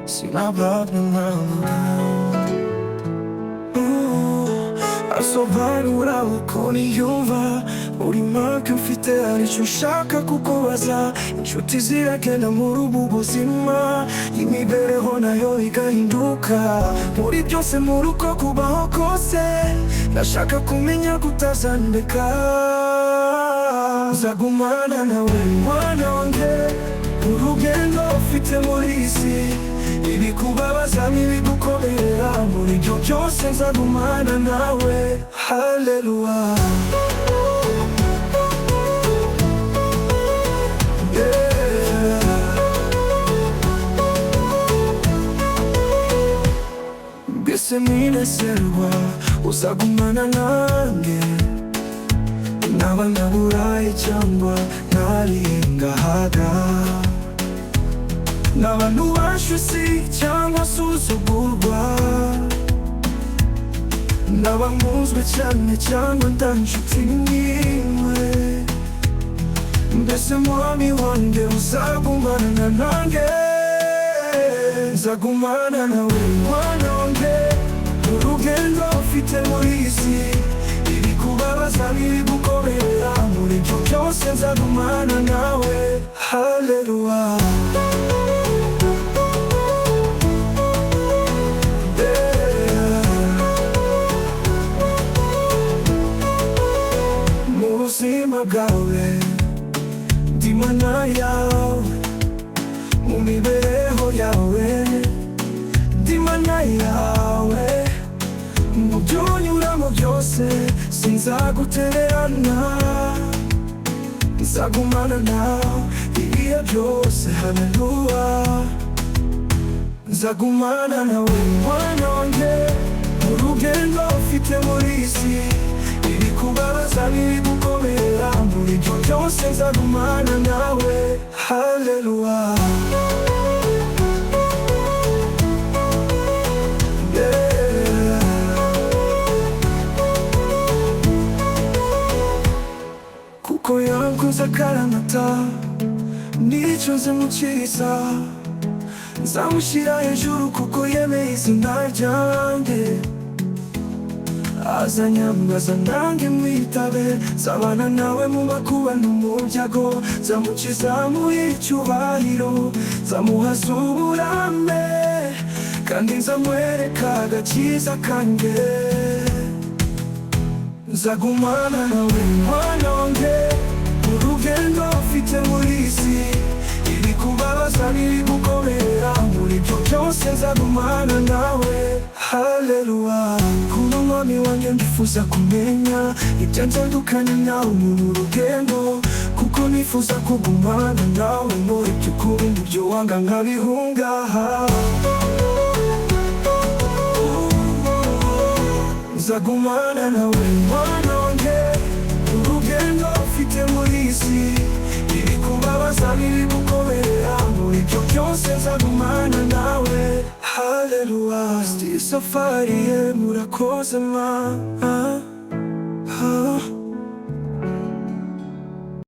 sinababona asobanura uko niyumva buri mpaka mfite hari icyo ushaka kukubaza. Inshuti ziragenda muri ubu buzima, imibereho nayo igahinduka. Muri byose muri uko kubaho kose, ndashaka kumenya kutazandeka. Nzagumana nawe mwana wanjye, urugendo ufite muri iyi si, ibikubabaza n'ibigukorera, muri byo byose nzagumana nawe. Haleluya. Mbese ninezerwa uzagumana nanjye, naba naburaye cyangwa ntaringahaga, n'abantu bashusi cyangwa suzugurwa, n'abamuzwe cyane cyangwa ndanshuti n'imwe. Mbese mwami wanjye uzagumana nanjye, nzagumana nawe mwana wanjye, urugendo ufite muri iyi si, ibikubabaza n'ibigukorera, muri byo byose nzagumana nawe. Haleluya. Mu buzima bwawe ndi Imana yawe, mu mibereho yawe ndi Imana yawe, mu byo unyuramo byose sinzagutererana, nzagumana nawe ibihe byose. Haleluya. Nzagumana nawe mwana wanjye, urugendo ufite muri iyi si, ibikubabaza n'ibigukorera, muri byo byose nzagumana nawe. Haleluya. Kuko yanguze akaramata, nicyo nzimukiriza, nzamushyira hejuru kuko yemeye izina ryanjye. Azanyambaza nanjye mwitabe, nzabana nawe mu makuba no mu byago, nzamukiza muri icyubahiro, nzamuhaza uburambe, kandi nzamwereka agakiza kanjye. Nzagumana nawe mwana wanjye, urugendo ufite muri iyi si, ibikubabaza n'ibigukorera, muri byo byose nzagumana nawe. Haleluya. Kuba mwami wanjye ndifuza kumenya ibyatandukanye nawe muri urugendo, kuko nifuza kugumana nawe muri by'ukuri, ibyo wanga nkabihunga. Nzagumana nawe mwana wanjye, urugendo ufite muri iyi si, ibikubabaza n'ibigukorera, muri byo byose nzagumana nawe. Haleluya. Ndi safari ye murakoze ma